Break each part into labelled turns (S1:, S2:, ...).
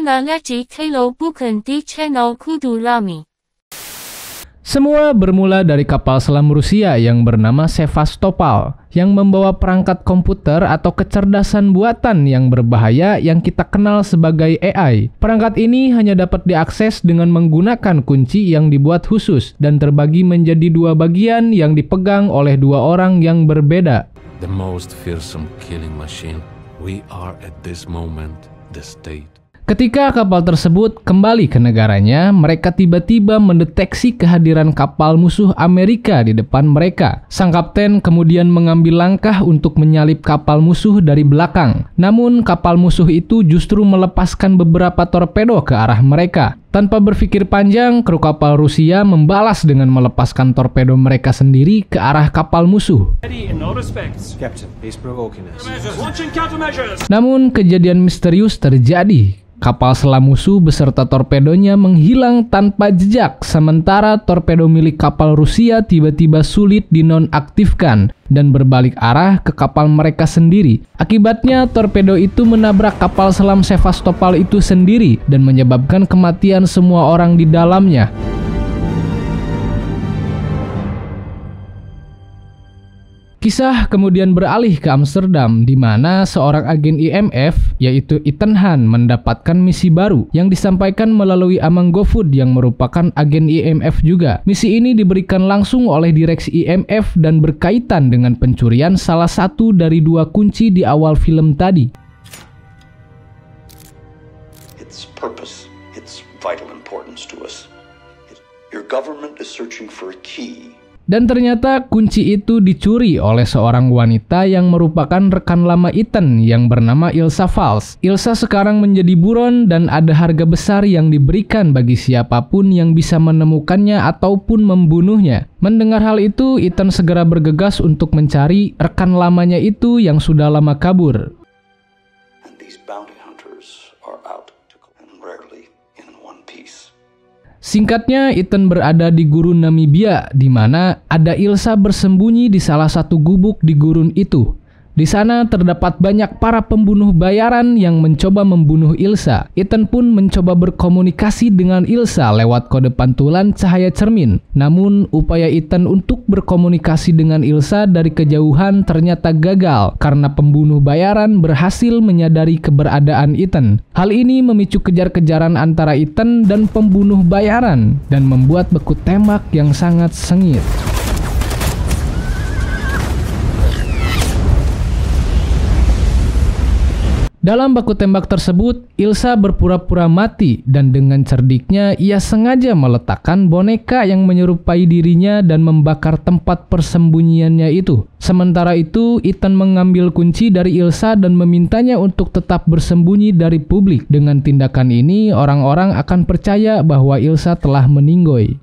S1: ngajik hello bukan di channel Kudu Rami.
S2: Semua bermula dari kapal selam Rusia yang bernama Sevastopol yang membawa perangkat komputer atau kecerdasan buatan yang berbahaya yang kita kenal sebagai AI. Perangkat ini hanya dapat diakses dengan menggunakan kunci yang dibuat khusus dan terbagi menjadi dua bagian yang dipegang oleh dua orang yang berbeda.
S3: The most fearsome killing machine. We are at this moment the state.
S2: Ketika kapal tersebut kembali ke negaranya, mereka tiba-tiba mendeteksi kehadiran kapal musuh Amerika di depan mereka. Sang kapten kemudian mengambil langkah untuk menyalip kapal musuh dari belakang. Namun, kapal musuh itu justru melepaskan beberapa torpedo ke arah mereka. Tanpa berpikir panjang, kru kapal Rusia membalas dengan melepaskan torpedo mereka sendiri ke arah kapal musuh. Namun, kejadian misterius terjadi. Kapal selam musuh beserta torpedonya menghilang tanpa jejak, sementara torpedo milik kapal Rusia tiba-tiba sulit dinonaktifkan dan berbalik arah ke kapal mereka sendiri. Akibatnya, torpedo itu menabrak kapal selam Sevastopol itu sendiri dan menyebabkan kematian semua orang di dalamnya. Kisah kemudian beralih ke Amsterdam, di mana seorang agen IMF, yaitu Ethan Hunt, mendapatkan misi baru yang disampaikan melalui Amang GoFood yang merupakan agen IMF juga. Misi ini diberikan langsung oleh direksi IMF dan berkaitan dengan pencurian salah satu dari dua kunci di awal film tadi.
S4: Its purpose, its vital importance to us. Your government is searching for a key.
S2: Dan ternyata kunci itu dicuri oleh seorang wanita yang merupakan rekan lama Ethan yang bernama Ilsa Fals. Ilsa sekarang menjadi buron dan ada harga besar yang diberikan bagi siapapun yang bisa menemukannya ataupun membunuhnya. Mendengar hal itu, Ethan segera bergegas untuk mencari rekan lamanya itu yang sudah lama kabur.
S4: And these bounty hunters are out to and rarely in one piece.
S2: Singkatnya, Ethan berada di gurun Namibia, di mana ada Ilsa bersembunyi di salah satu gubuk di gurun itu. Di sana terdapat banyak para pembunuh bayaran yang mencoba membunuh Ilsa. Ethan pun mencoba berkomunikasi dengan Ilsa lewat kode pantulan cahaya cermin. Namun, upaya Ethan untuk berkomunikasi dengan Ilsa dari kejauhan ternyata gagal karena pembunuh bayaran berhasil menyadari keberadaan Ethan. Hal ini memicu kejar-kejaran antara Ethan dan pembunuh bayaran dan membuat beku tembak yang sangat sengit. Dalam baku tembak tersebut, Ilsa berpura-pura mati dan dengan cerdiknya ia sengaja meletakkan boneka yang menyerupai dirinya dan membakar tempat persembunyiannya itu. Sementara itu, Ethan mengambil kunci dari Ilsa dan memintanya untuk tetap bersembunyi dari publik. Dengan tindakan ini, orang-orang akan percaya bahwa Ilsa telah meninggoy.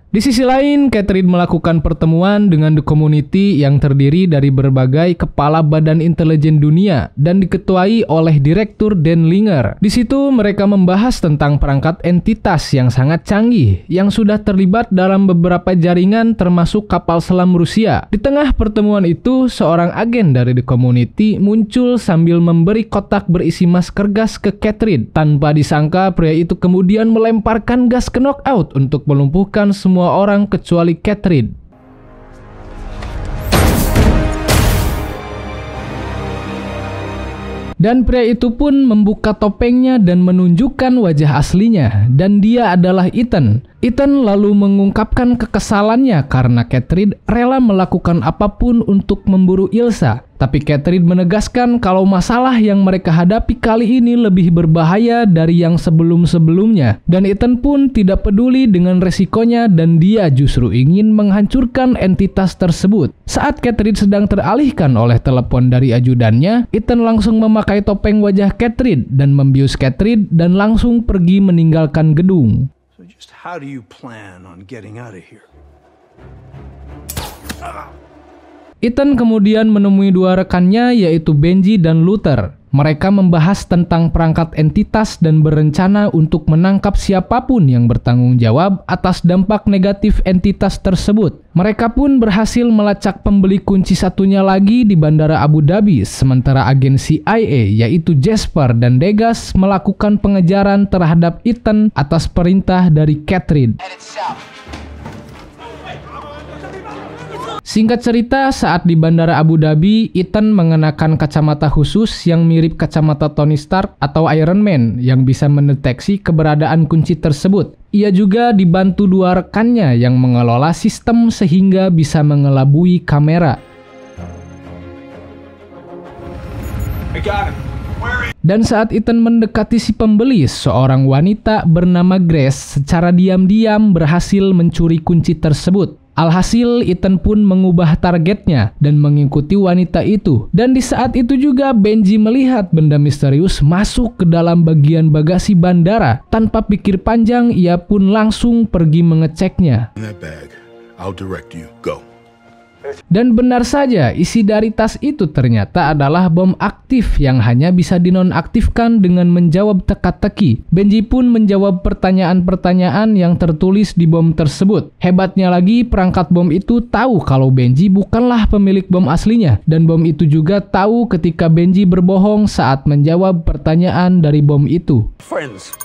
S2: Di sisi lain, Catherine melakukan pertemuan dengan The Community yang terdiri dari berbagai kepala badan intelijen dunia dan diketuai oleh Direktur Dan Linger. Di situ mereka membahas tentang perangkat entitas yang sangat canggih yang sudah terlibat dalam beberapa jaringan termasuk kapal selam Rusia. Di tengah pertemuan itu, seorang agen dari The Community muncul sambil memberi kotak berisi masker gas ke Catherine. Tanpa disangka, pria itu kemudian melemparkan gas ke knockout untuk melumpuhkan semua orang kecuali Catherine. Dan pria itu pun membuka topengnya dan menunjukkan wajah aslinya, dan dia adalah Ethan. Ethan lalu mengungkapkan kekesalannya karena Catherine rela melakukan apapun untuk memburu Ilsa. Tapi Catherine menegaskan kalau masalah yang mereka hadapi kali ini lebih berbahaya dari yang sebelum-sebelumnya. Dan Ethan pun tidak peduli dengan resikonya dan dia justru ingin menghancurkan entitas tersebut. Saat Catherine sedang teralihkan oleh telepon dari ajudannya, Ethan langsung memakai topeng wajah Catherine dan membius Catherine dan langsung pergi meninggalkan gedung.
S5: So just how do you plan on getting out of here?
S2: Ethan kemudian menemui dua rekannya yaitu Benji dan Luther. Mereka membahas tentang perangkat entitas dan berencana untuk menangkap siapapun yang bertanggung jawab atas dampak negatif entitas tersebut. Mereka pun berhasil melacak pembeli kunci satunya lagi di Bandara Abu Dhabi, sementara agen CIA yaitu Jasper dan Degas melakukan pengejaran terhadap Ethan atas perintah dari Catherine. Singkat cerita, saat di Bandara Abu Dhabi, Ethan mengenakan kacamata khusus yang mirip kacamata Tony Stark atau Iron Man yang bisa mendeteksi keberadaan kunci tersebut. Ia juga dibantu dua rekannya yang mengelola sistem sehingga bisa mengelabui kamera. Dan saat Ethan mendekati si pembeli, seorang wanita bernama Grace secara diam-diam berhasil mencuri kunci tersebut. Alhasil, Ethan pun mengubah targetnya dan mengikuti wanita itu. Dan di saat itu juga Benji melihat benda misterius masuk ke dalam bagian bagasi bandara. Tanpa pikir panjang, ia pun langsung pergi mengeceknya.
S6: I'll direct you. Go.
S2: Dan benar saja, isi dari tas itu ternyata adalah bom aktif yang hanya bisa dinonaktifkan dengan menjawab teka-teki. Benji pun menjawab pertanyaan-pertanyaan yang tertulis di bom tersebut. Hebatnya lagi, perangkat bom itu tahu kalau Benji bukanlah pemilik bom aslinya. Dan bom itu juga tahu ketika Benji berbohong saat menjawab pertanyaan dari bom itu.
S5: Friends.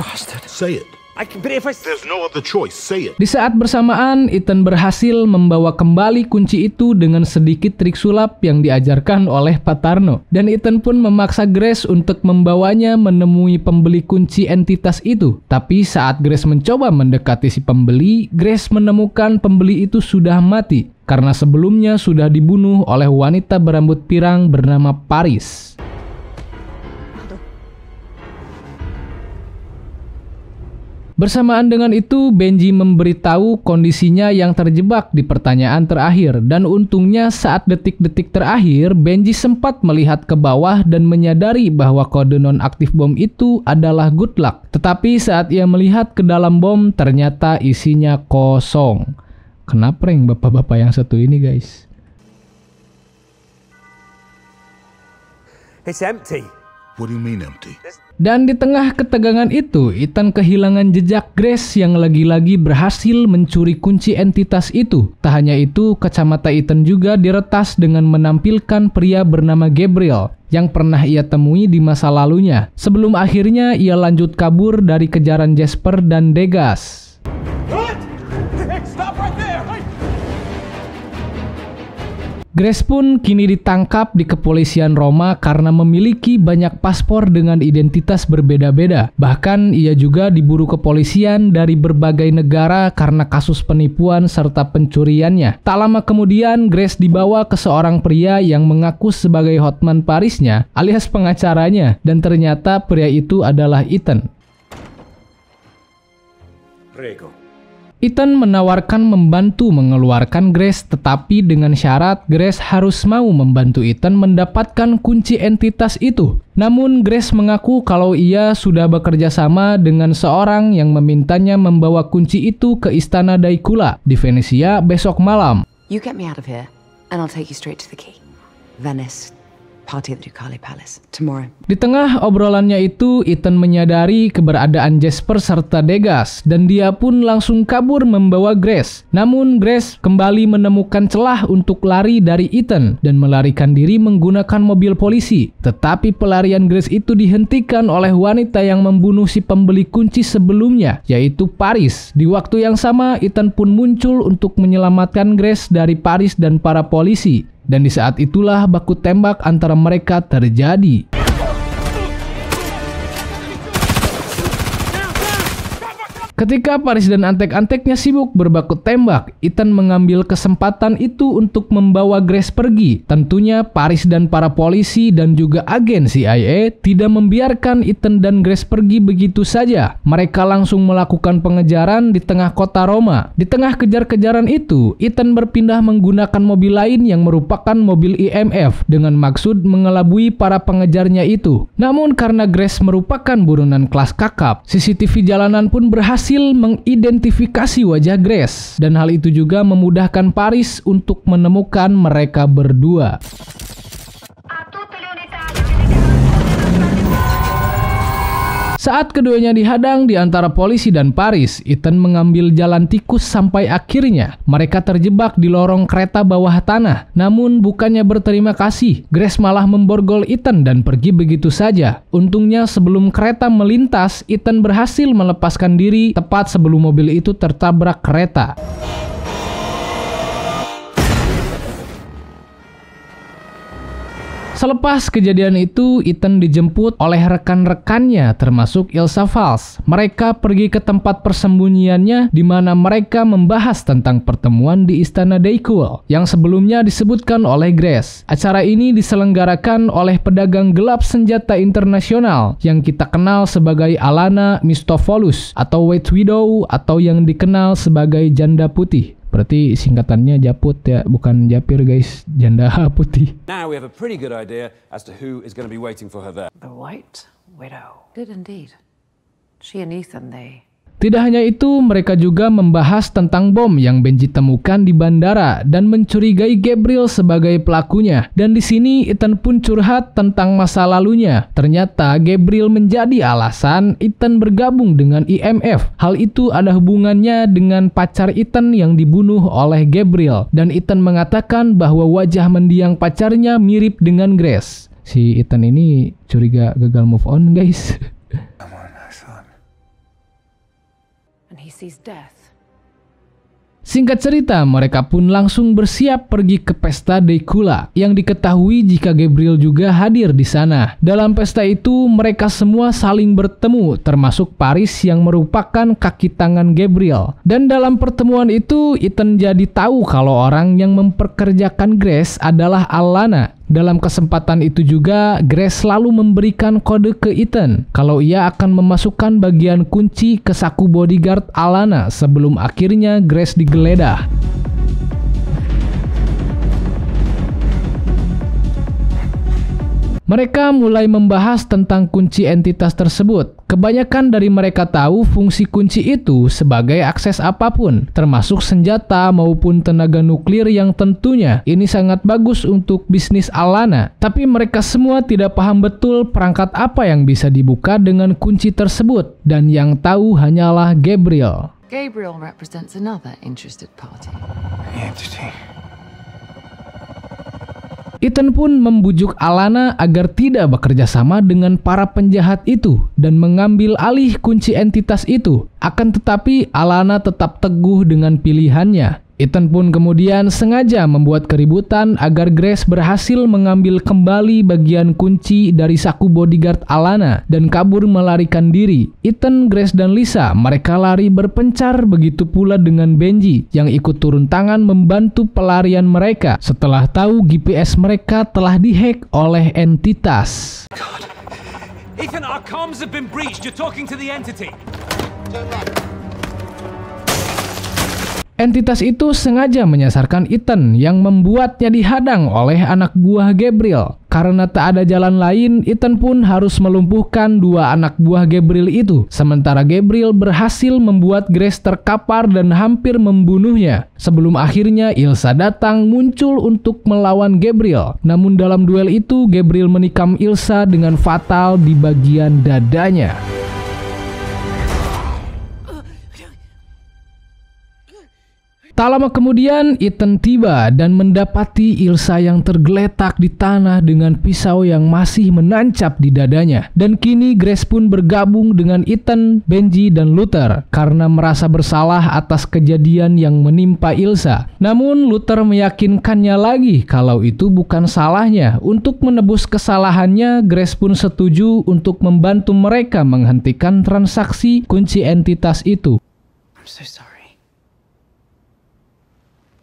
S5: Bastard.
S6: Say it. There's no other choice. Say it.
S2: Di saat bersamaan, Ethan berhasil membawa kembali kunci itu dengan sedikit trik sulap yang diajarkan oleh Patarno. Dan Ethan pun memaksa Grace untuk membawanya menemui pembeli kunci entitas itu. Tapi saat Grace mencoba mendekati si pembeli, Grace menemukan pembeli itu sudah mati karena sebelumnya sudah dibunuh oleh wanita berambut pirang bernama Paris. Bersamaan dengan itu, Benji memberitahu kondisinya yang terjebak di pertanyaan terakhir. Dan untungnya saat detik-detik terakhir, Benji sempat melihat ke bawah dan menyadari bahwa kode nonaktif bom itu adalah good luck. Tetapi saat ia melihat ke dalam bom, ternyata isinya kosong. Kena prank bapak-bapak yang satu ini, guys.
S7: It's empty.
S6: What do you mean empty?
S2: Dan di tengah ketegangan itu, Ethan kehilangan jejak Grace yang lagi-lagi berhasil mencuri kunci entitas itu. Tak hanya itu, kacamata Ethan juga diretas dengan menampilkan pria bernama Gabriel yang pernah ia temui di masa lalunya. Sebelum akhirnya ia lanjut kabur dari kejaran Jasper dan Degas. Grace pun kini ditangkap di kepolisian Roma karena memiliki banyak paspor dengan identitas berbeda-beda. Bahkan ia juga diburu kepolisian dari berbagai negara karena kasus penipuan serta pencuriannya. Tak lama kemudian Grace dibawa ke seorang pria yang mengaku sebagai Hotman Parisnya alias pengacaranya, dan ternyata pria itu adalah Ethan.
S7: Prego.
S2: Ethan menawarkan membantu mengeluarkan Grace, tetapi dengan syarat Grace harus mau membantu Ethan mendapatkan kunci entitas itu. Namun Grace mengaku kalau ia sudah bekerja sama dengan seorang yang memintanya membawa kunci itu ke Istana Daikula di Venesia besok malam.
S8: You get me out of here, and I'll take you straight to the key. Venice. Party at the Ducale Palace tomorrow.
S2: Di tengah obrolannya itu, Ethan menyadari keberadaan Jasper serta Degas dan dia pun langsung kabur membawa Grace. Namun Grace kembali menemukan celah untuk lari dari Ethan dan melarikan diri menggunakan mobil polisi. Tetapi pelarian Grace itu dihentikan oleh wanita yang membunuh si pembeli kunci sebelumnya, yaitu Paris. Di waktu yang sama, Ethan pun muncul untuk menyelamatkan Grace dari Paris dan para polisi. Dan di saat itulah baku tembak antara mereka terjadi. Ketika Paris dan antek-anteknya sibuk berbaku tembak, Ethan mengambil kesempatan itu untuk membawa Grace pergi. Tentunya Paris dan para polisi dan juga agen CIA tidak membiarkan Ethan dan Grace pergi begitu saja. Mereka langsung melakukan pengejaran di tengah kota Roma. Di tengah kejar-kejaran itu, Ethan berpindah menggunakan mobil lain yang merupakan mobil IMF dengan maksud mengelabui para pengejarnya itu. Namun karena Grace merupakan buronan kelas kakap, CCTV jalanan pun berhasil mengidentifikasi wajah Grace, dan hal itu juga memudahkan Paris untuk menemukan mereka berdua. Saat keduanya dihadang di antara polisi dan Paris, Ethan mengambil jalan tikus sampai akhirnya mereka terjebak di lorong kereta bawah tanah. Namun bukannya berterima kasih, Grace malah memborgol Ethan dan pergi begitu saja. Untungnya sebelum kereta melintas, Ethan berhasil melepaskan diri tepat sebelum mobil itu tertabrak kereta. Selepas kejadian itu, Ethan dijemput oleh rekan-rekannya termasuk Ilsa Valls. Mereka pergi ke tempat persembunyiannya di mana mereka membahas tentang pertemuan di Istana Dayquil yang sebelumnya disebutkan oleh Grace. Acara ini diselenggarakan oleh pedagang gelap senjata internasional yang kita kenal sebagai Alana Mistofolous atau White Widow atau yang dikenal sebagai Janda Putih. Berarti singkatannya Japut ya, bukan Japir guys, Janda Putih.
S7: Now we have a pretty good idea as to who is going to be waiting for her there.
S8: The White Widow. Did indeed. She and Ethan,
S2: Tidak hanya itu, mereka juga membahas tentang bom yang Benji temukan di bandara dan mencurigai Gabriel sebagai pelakunya. Dan di sini Ethan pun curhat tentang masa lalunya. Ternyata Gabriel menjadi alasan Ethan bergabung dengan IMF. Hal itu ada hubungannya dengan pacar Ethan yang dibunuh oleh Gabriel. Dan Ethan mengatakan bahwa wajah mendiang pacarnya mirip dengan Grace. Si Ethan ini curiga gagal move on guys. Singkat cerita, mereka pun langsung bersiap pergi ke pesta Dayquil yang diketahui jika Gabriel juga hadir di sana. Dalam pesta itu, mereka semua saling bertemu, termasuk Paris yang merupakan kaki tangan Gabriel. Dan dalam pertemuan itu, Ethan jadi tahu kalau orang yang memperkerjakan Grace adalah Alana. Dalam kesempatan itu juga, Grace selalu memberikan kode ke Ethan kalau ia akan memasukkan bagian kunci ke saku bodyguard Alana sebelum akhirnya Grace digeledah. Mereka mulai membahas tentang kunci entitas tersebut. Kebanyakan dari mereka tahu fungsi kunci itu sebagai akses apapun, termasuk senjata maupun tenaga nuklir yang tentunya ini sangat bagus untuk bisnis Alana. Tapi mereka semua tidak paham betul perangkat apa yang bisa dibuka dengan kunci tersebut, dan yang tahu hanyalah Gabriel.
S8: Gabriel represents another interested party.
S5: Entity.
S2: Ethan pun membujuk Alana agar tidak bekerja sama dengan para penjahat itu dan mengambil alih kunci entitas itu. Akan tetapi Alana tetap teguh dengan pilihannya. Ethan pun kemudian sengaja membuat keributan agar Grace berhasil mengambil kembali bagian kunci dari saku bodyguard Alana dan kabur melarikan diri. Ethan, Grace, dan Lisa mereka lari berpencar, begitu pula dengan Benji yang ikut turun tangan membantu pelarian mereka setelah tahu GPS mereka telah dihack oleh entitas.
S7: God. Ethan, our comms have been breached. You're talking to the entity.
S2: Entitas itu sengaja menyasarkan Ethan yang membuatnya dihadang oleh anak buah Gabriel. Karena tak ada jalan lain, Ethan pun harus melumpuhkan dua anak buah Gabriel itu. Sementara Gabriel berhasil membuat Grace terkapar dan hampir membunuhnya. Sebelum akhirnya Ilsa datang muncul untuk melawan Gabriel. Namun dalam duel itu, Gabriel menikam Ilsa dengan fatal di bagian dadanya. Tak lama kemudian, Ethan tiba dan mendapati Ilsa yang tergeletak di tanah dengan pisau yang masih menancap di dadanya. Dan kini Grace pun bergabung dengan Ethan, Benji, dan Luther karena merasa bersalah atas kejadian yang menimpa Ilsa. Namun Luther meyakinkannya lagi kalau itu bukan salahnya. Untuk menebus kesalahannya, Grace pun setuju untuk membantu mereka menghentikan transaksi kunci entitas itu.
S8: I'm so sorry.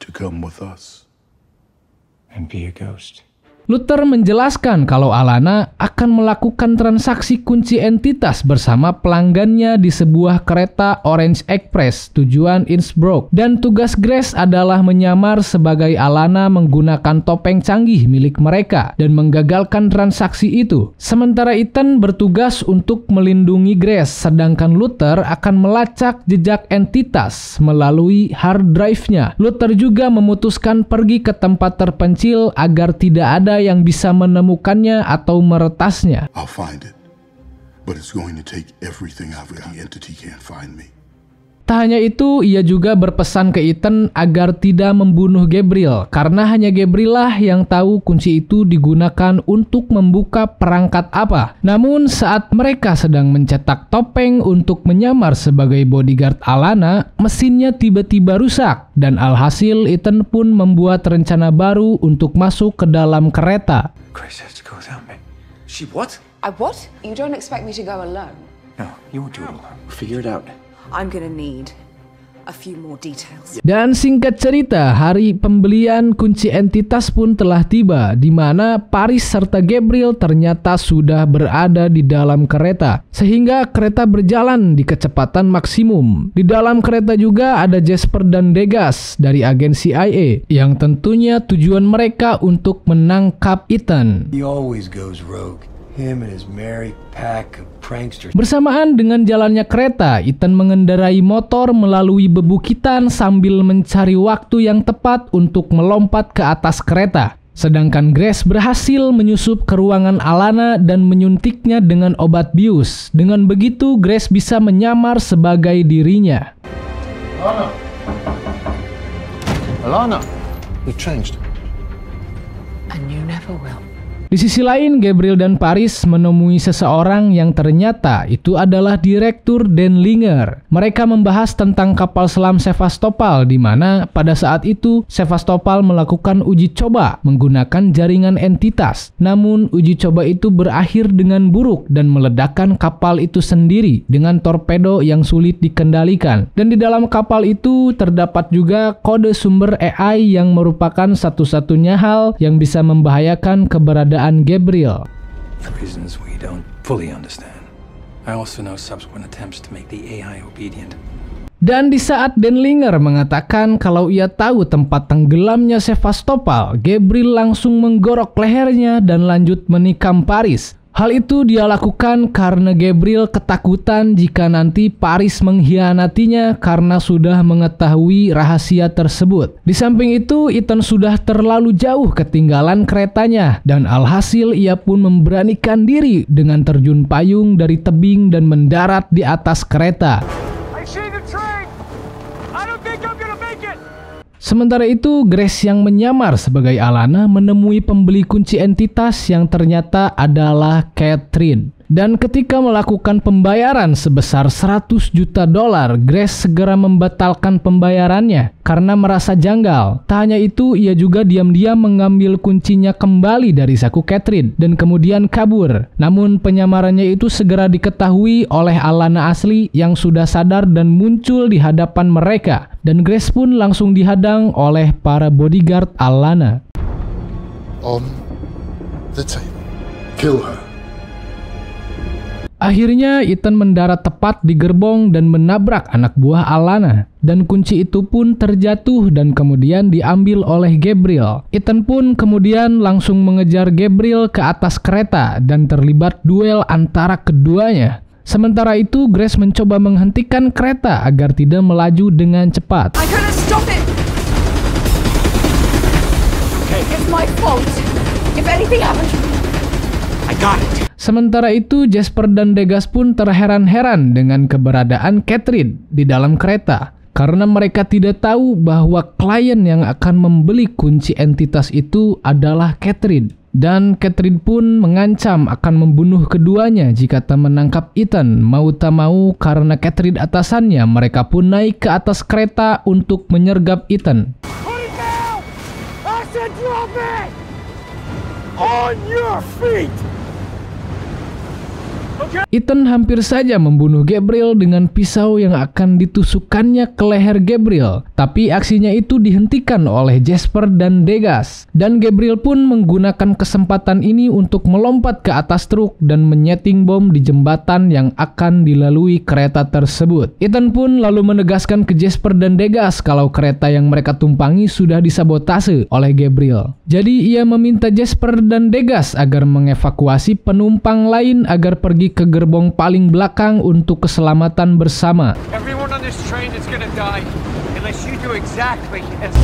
S6: To come with us
S5: and be a ghost.
S2: Luther menjelaskan kalau Alana akan melakukan transaksi kunci entitas bersama pelanggannya di sebuah kereta Orange Express tujuan Innsbruck. Dan tugas Grace adalah menyamar sebagai Alana menggunakan topeng canggih milik mereka dan menggagalkan transaksi itu. Sementara Ethan bertugas untuk melindungi Grace, sedangkan Luther akan melacak jejak entitas melalui hard drive-nya. Luther juga memutuskan pergi ke tempat terpencil agar tidak ada yang bisa menemukannya atau meretasnya.
S6: I'll find it But it's going to take everything I've got. The entity can't find me.
S2: Tak hanya itu, ia juga berpesan ke Ethan agar tidak membunuh Gabriel, karena hanya Gabriel lah yang tahu kunci itu digunakan untuk membuka perangkat apa. Namun saat mereka sedang mencetak topeng untuk menyamar sebagai bodyguard Alana, mesinnya tiba-tiba rusak, dan alhasil Ethan pun membuat rencana baru untuk masuk ke dalam kereta.
S5: Grace has to go without me.
S7: She what?
S8: I what? You don't expect me to go alone?
S5: No, you won't do it alone. We'll figure it out.
S8: I'm gonna need a few more details.
S2: Dan singkat cerita, hari pembelian kunci entitas pun telah tiba, di mana Paris serta Gabriel ternyata sudah berada di dalam kereta, sehingga kereta berjalan di kecepatan maksimum. Di dalam kereta juga ada Jasper dan Degas dari agen CIA, yang tentunya tujuan mereka untuk menangkap Ethan.
S5: He always goes rogue. Him and his merry pack of pranksters.
S2: Bersamaan dengan jalannya kereta, Ethan mengendarai motor melalui bebukitan sambil mencari waktu yang tepat untuk melompat ke atas kereta. Sedangkan Grace berhasil menyusup ke ruangan Alana dan menyuntiknya dengan obat bius. Dengan begitu, Grace bisa menyamar sebagai dirinya.
S5: Alana, you changed.
S8: And you never will.
S2: Di sisi lain, Gabriel dan Paris menemui seseorang yang ternyata itu adalah Direktur Denlinger. Mereka membahas tentang kapal selam Sevastopol, di mana pada saat itu Sevastopol melakukan uji coba menggunakan jaringan entitas. Namun uji coba itu berakhir dengan buruk dan meledakkan kapal itu sendiri dengan torpedo yang sulit dikendalikan. Dan di dalam kapal itu terdapat juga kode sumber AI yang merupakan satu-satunya hal yang bisa membahayakan keberadaan Gabriel.
S5: For reasons we don't fully understand. I also know subsequent attempts to make the AI obedient.
S2: Dan di saat Denlinger mengatakan kalau ia tahu tempat tenggelamnya Sevastopol, Gabriel langsung menggorok lehernya dan lanjut menikam Paris. Hal itu dia lakukan karena Gabriel ketakutan jika nanti Paris mengkhianatinya karena sudah mengetahui rahasia tersebut. Di samping itu, Ethan sudah terlalu jauh ketinggalan keretanya dan alhasil ia pun memberanikan diri dengan terjun payung dari tebing dan mendarat di atas kereta. Sementara itu, Grace yang menyamar sebagai Alana menemui pembeli kunci entitas yang ternyata adalah Catherine. Dan ketika melakukan pembayaran sebesar $100 juta, Grace segera membatalkan pembayarannya karena merasa janggal. Tak hanya itu, ia juga diam-diam mengambil kuncinya kembali dari saku Catherine dan kemudian kabur. Namun penyamarannya itu segera diketahui oleh Alana asli yang sudah sadar dan muncul di hadapan mereka. Dan Grace pun langsung dihadang oleh para bodyguard Alana.
S6: On the table. Kill her.
S2: Akhirnya Ethan mendarat tepat di gerbong dan menabrak anak buah Alana. Dan kunci itu pun terjatuh dan kemudian diambil oleh Gabriel. Ethan pun kemudian langsung mengejar Gabriel ke atas kereta dan terlibat duel antara keduanya. Sementara itu, Grace mencoba menghentikan kereta agar tidak melaju dengan cepat.
S8: I couldn't stop it!
S7: Okay,
S8: It's my fault! If anything happened...
S7: I got it.
S2: Sementara itu, Jasper dan Degas pun terheran-heran dengan keberadaan Catherine di dalam kereta. Karena mereka tidak tahu bahwa klien yang akan membeli kunci entitas itu adalah Catherine. Dan Catherine pun mengancam akan membunuh keduanya jika tak menangkap Ethan. Mau tak mau, karena Catherine atasannya, mereka pun naik ke atas kereta untuk menyergap Ethan.
S7: Put it down! I said drop it! On your feet!
S2: Ethan hampir saja membunuh Gabriel dengan pisau yang akan ditusukkannya ke leher Gabriel. Tapi aksinya itu dihentikan oleh Jasper dan Degas. Dan Gabriel pun menggunakan kesempatan ini untuk melompat ke atas truk dan menyeting bom di jembatan yang akan dilalui kereta tersebut. Ethan pun lalu menegaskan ke Jasper dan Degas kalau kereta yang mereka tumpangi sudah disabotase oleh Gabriel. Jadi ia meminta Jasper dan Degas agar mengevakuasi penumpang lain agar pergi ke gerbong paling belakang untuk keselamatan bersama.
S7: Everyone on this train is gonna die unless you do exactly as...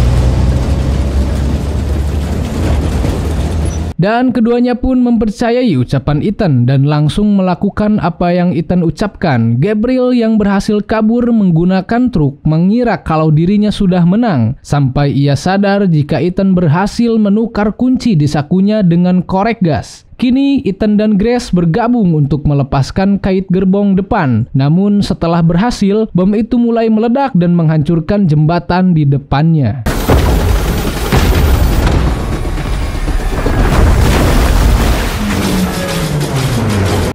S2: Dan keduanya pun mempercayai ucapan Ethan dan langsung melakukan apa yang Ethan ucapkan. Gabriel yang berhasil kabur menggunakan truk mengira kalau dirinya sudah menang, sampai ia sadar jika Ethan berhasil menukar kunci di sakunya dengan korek gas. Kini Ethan dan Grace bergabung untuk melepaskan kait gerbong depan. Namun setelah berhasil, bom itu mulai meledak dan menghancurkan jembatan di depannya.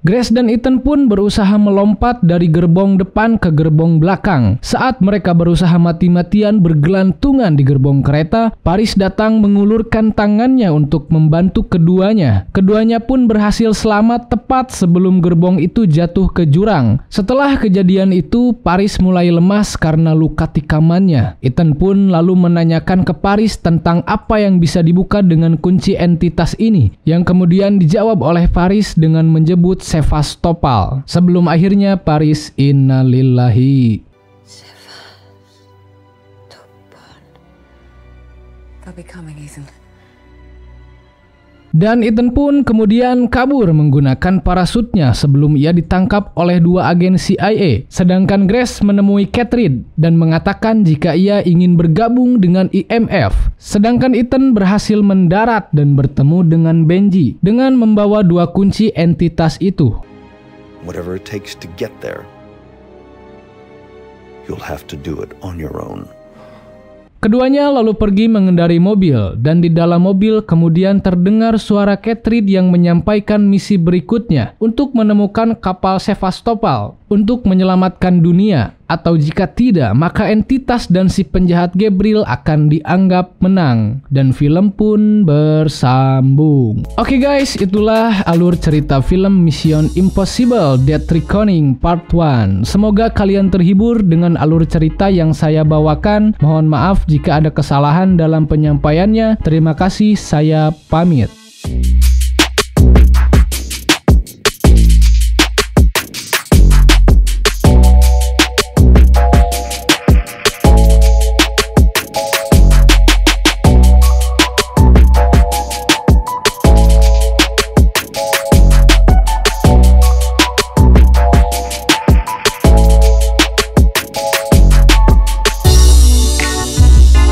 S2: Grace dan Ethan pun berusaha melompat dari gerbong depan ke gerbong belakang. Saat mereka berusaha mati-matian bergelantungan di gerbong kereta, Paris datang mengulurkan tangannya untuk membantu keduanya. Keduanya pun berhasil selamat tepat sebelum gerbong itu jatuh ke jurang. Setelah kejadian itu, Paris mulai lemas karena luka tikamannya. Ethan pun lalu menanyakan ke Paris tentang apa yang bisa dibuka dengan kunci entitas ini, yang kemudian dijawab oleh Paris dengan menyebut Sevastopol. Sebelum akhirnya Paris innalillahi.
S8: They'll be coming, Ethan.
S2: Dan Ethan pun kemudian kabur menggunakan parasutnya sebelum ia ditangkap oleh 2 agen CIA. Sedangkan Grace menemui Catherine dan mengatakan jika ia ingin bergabung dengan IMF. Sedangkan Ethan berhasil mendarat dan bertemu dengan Benji dengan membawa 2 kunci entitas itu.
S4: Whatever it takes to get there, you'll have to do it on your own.
S2: Keduanya lalu pergi mengendari mobil, dan di dalam mobil kemudian terdengar suara Catherine yang menyampaikan misi berikutnya untuk menemukan kapal Sevastopol untuk menyelamatkan dunia. Atau jika tidak, maka entitas dan si penjahat Gabriel akan dianggap menang. Dan film pun bersambung. Oke guys, itulah alur cerita film Mission Impossible Dead Reckoning Part 1. Semoga kalian terhibur dengan alur cerita yang saya bawakan. Mohon maaf jika ada kesalahan dalam penyampaiannya. Terima kasih, saya pamit.